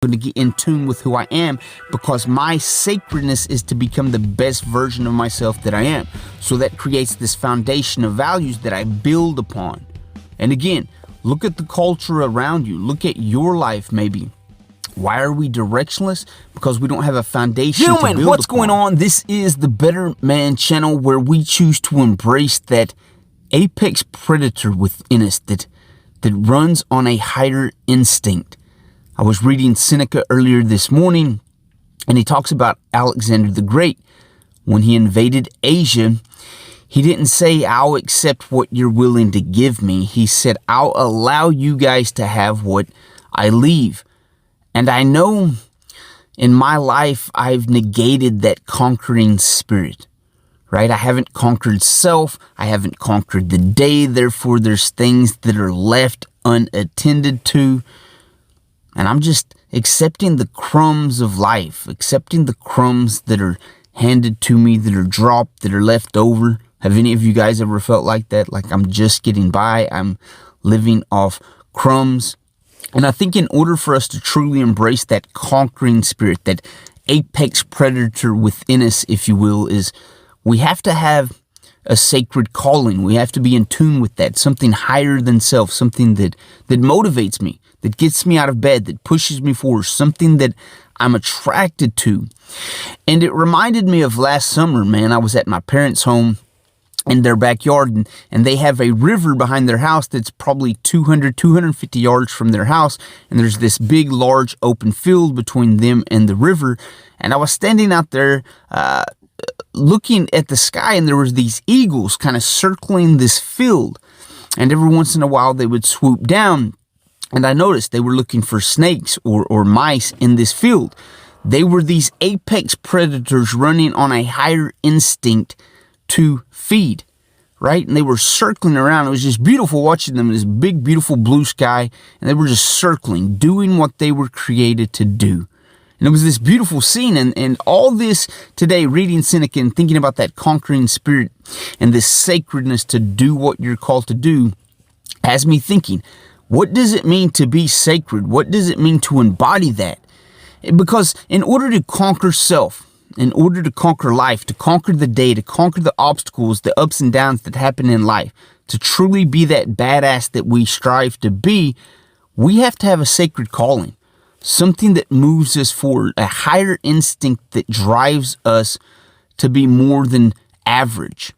going to get in tune with who I am, because my sacredness is to become the best version of myself that I am. So that creates this foundation of values that I build upon. And again, look at the culture around you. Look at your life maybe. Why are we directionless? Because we don't have a foundation to build upon. What's going on? This is the Better Man channel, where we choose to embrace that apex predator within us that runs on a higher instinct. I was reading Seneca earlier this morning, and he talks about Alexander the Great. When he invaded Asia, he didn't say, "I'll accept what you're willing to give me." He said, "I'll allow you guys to have what I leave." And I know in my life, I've negated that conquering spirit, right? I haven't conquered self. I haven't conquered the day. Therefore, there's things that are left unattended to. And I'm just accepting the crumbs of life, accepting the crumbs that are handed to me, that are dropped, that are left over. Have any of you guys ever felt like that? Like, I'm just getting by, I'm living off crumbs. And I think in order for us to truly embrace that conquering spirit, that apex predator within us, if you will, is we have to have a sacred calling. We have to be in tune with that, something higher than self, something that motivates me, that gets me out of bed, that pushes me forward, something that I'm attracted to. And it reminded me of last summer, man. I was at my parents' home in their backyard, and they have a river behind their house that's probably 250 yards from their house. And there's this big, large open field between them and the river. And I was standing out there, looking at the sky, and there was these eagles kind of circling this field. And every once in a while they would swoop down, and I noticed they were looking for snakes or mice in this field. They were these apex predators running on a higher instinct to feed, right? And they were circling around. It was just beautiful watching them in this big, beautiful blue sky, and they were just circling, doing what they were created to do. And it was this beautiful scene, and all this today, reading Seneca and thinking about that conquering spirit and this sacredness to do what you're called to do, has me thinking, what does it mean to be sacred? What does it mean to embody that? Because in order to conquer self, in order to conquer life, to conquer the day, to conquer the obstacles, the ups and downs that happen in life, to truly be that badass that we strive to be, we have to have a sacred calling. Something that moves us forward, a higher instinct that drives us to be more than average.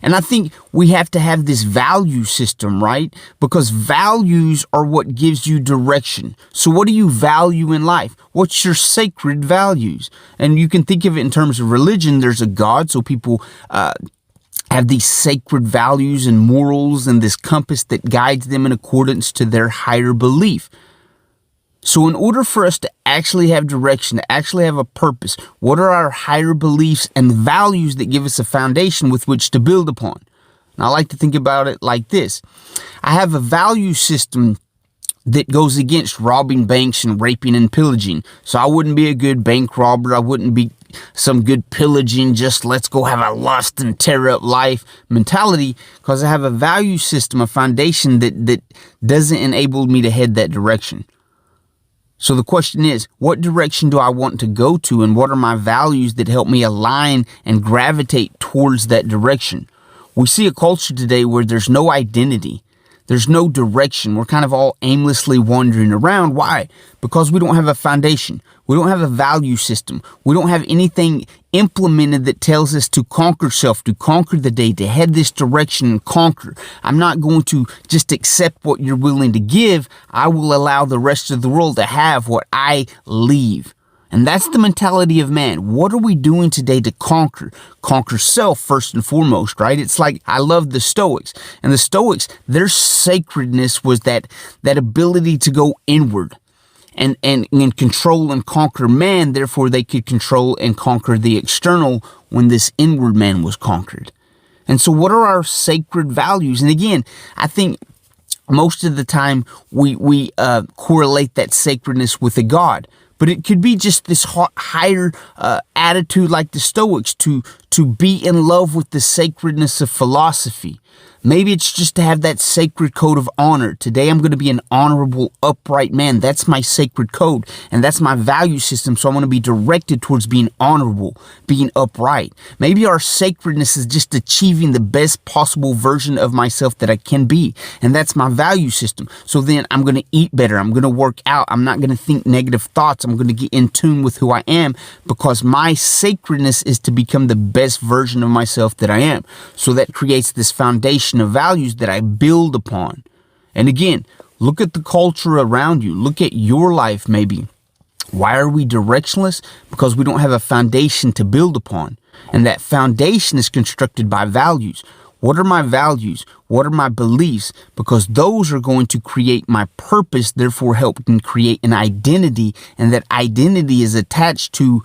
And I think we have to have this value system, right? Because values are what gives you direction. So what do you value in life? What's your sacred values? And you can think of it in terms of religion. There's a God, so people have these sacred values and morals and this compass that guides them in accordance to their higher belief. So in order for us to actually have direction, to actually have a purpose, what are our higher beliefs and values that give us a foundation with which to build upon? And I like to think about it like this. I have a value system that goes against robbing banks and raping and pillaging. So I wouldn't be a good bank robber. I wouldn't be some good pillaging, just let's go have a lust and tear up life mentality, because I have a value system, a foundation that doesn't enable me to head that direction. So the question is, what direction do I want to go to, and what are my values that help me align and gravitate towards that direction? We see a culture today where there's no identity. There's no direction. We're kind of all aimlessly wandering around. Why? Because we don't have a foundation. We don't have a value system. We don't have anything implemented that tells us to conquer self, to conquer the day, to head this direction and conquer. I'm not going to just accept what you're willing to give. I will allow the rest of the world to have what I leave. And that's the mentality of man. What are we doing today to conquer? Conquer self first and foremost, right? It's like, I love the Stoics. And the Stoics, their sacredness was that ability to go inward and control and conquer man. Therefore, they could control and conquer the external when this inward man was conquered. And so what are our sacred values? And again, I think most of the time we correlate that sacredness with a God. But it could be just this higher attitude like the Stoics, to be in love with the sacredness of philosophy, Maybe it's just to have that sacred code of honor. Today I'm going to be an honorable, upright man. That's my sacred code, and that's my value system. So I want to be directed towards being honorable, being upright. Maybe our sacredness is just achieving the best possible version of myself that I can be, and that's my value system. So then I'm going to eat better. I'm going to work out. I'm not going to think negative thoughts. I'm going to get in tune with who I am, because my sacredness is to become the best version of myself that I am. So that creates this foundation of values that I build upon. And again, look at the culture around you. Look at your life maybe. Why are we directionless? Because we don't have a foundation to build upon. And that foundation is constructed by values. What are my values? What are my beliefs? Because those are going to create my purpose, therefore helping create an identity. And that identity is attached to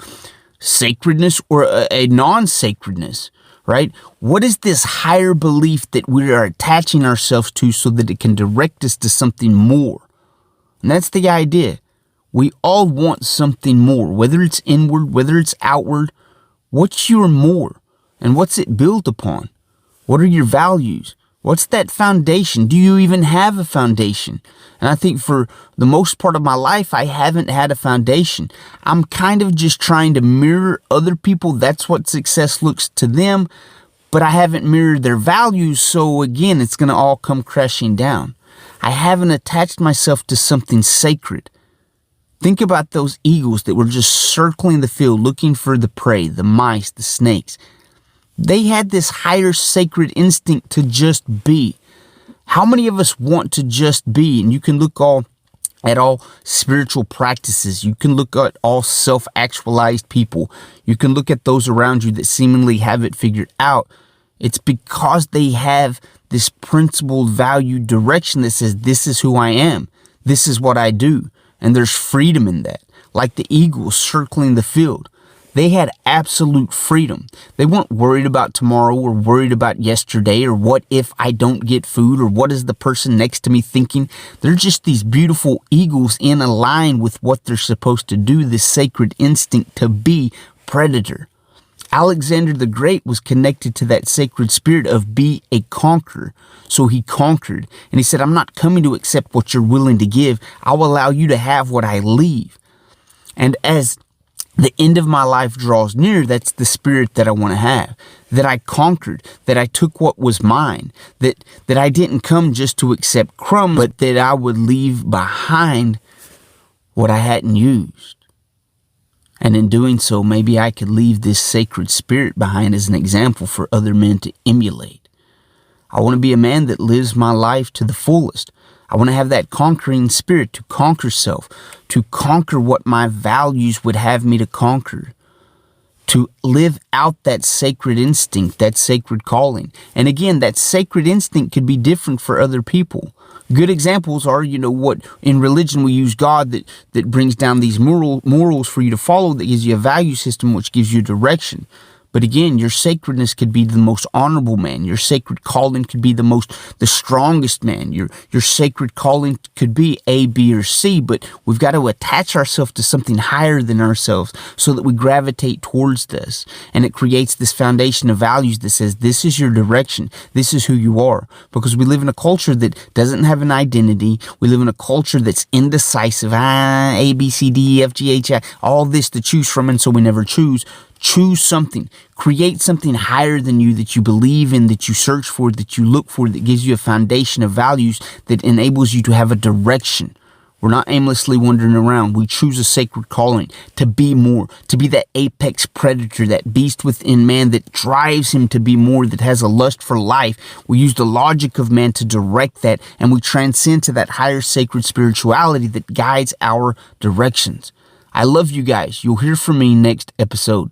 sacredness or a non-sacredness. Right? What is this higher belief that we are attaching ourselves to so that it can direct us to something more? And that's the idea. We all want something more, whether it's inward, whether it's outward. What's your more? And what's it built upon? What are your values? What's that foundation? Do you even have a foundation? And I think for the most part of my life, I haven't had a foundation. I'm kind of just trying to mirror other people. That's what success looks to them. But I haven't mirrored their values. So again, it's going to all come crashing down. I haven't attached myself to something sacred. Think about those eagles that were just circling the field looking for the prey, the mice, the snakes. They had this higher sacred instinct to just be. How many of us want to just be? And you can look at all spiritual practices. You can look at all self-actualized people. You can look at those around you that seemingly have it figured out. It's because they have this principled value direction that says, this is who I am. This is what I do. And there's freedom in that. Like the eagles circling the field. They had absolute freedom. They weren't worried about tomorrow or worried about yesterday or what if I don't get food or what is the person next to me thinking. They're just these beautiful eagles in a line with what they're supposed to do, this sacred instinct to be predator. Alexander the Great was connected to that sacred spirit of be a conqueror. So he conquered. And he said, I'm not coming to accept what you're willing to give. I'll allow you to have what I leave. And as the end of my life draws near, that's the spirit that I want to have. That I conquered, that I took what was mine, that I didn't come just to accept crumbs, but that I would leave behind what I hadn't used. And in doing so, maybe I could leave this sacred spirit behind as an example for other men to emulate. I want to be a man that lives my life to the fullest. I want to have that conquering spirit to conquer self, to conquer what my values would have me to conquer, to live out that sacred instinct, that sacred calling. And again, that sacred instinct could be different for other people. Good examples are, what in religion we use God that brings down these morals for you to follow, that gives you a value system, which gives you direction. But again, your sacredness could be the most honorable man. Your sacred calling could be the strongest man. Your sacred calling could be A, B, or C. But we've got to attach ourselves to something higher than ourselves so that we gravitate towards this. And it creates this foundation of values that says, this is your direction. This is who you are. Because we live in a culture that doesn't have an identity. We live in a culture that's indecisive. A, B, C, D, E, F, G, H, I. All this to choose from, and so we never choose. Choose something. Create something higher than you that you believe in, that you search for, that you look for, that gives you a foundation of values that enables you to have a direction. We're not aimlessly wandering around. We choose a sacred calling to be more, to be that apex predator, that beast within man that drives him to be more, that has a lust for life. We use the logic of man to direct that, and we transcend to that higher sacred spirituality that guides our directions. I love you guys. You'll hear from me next episode.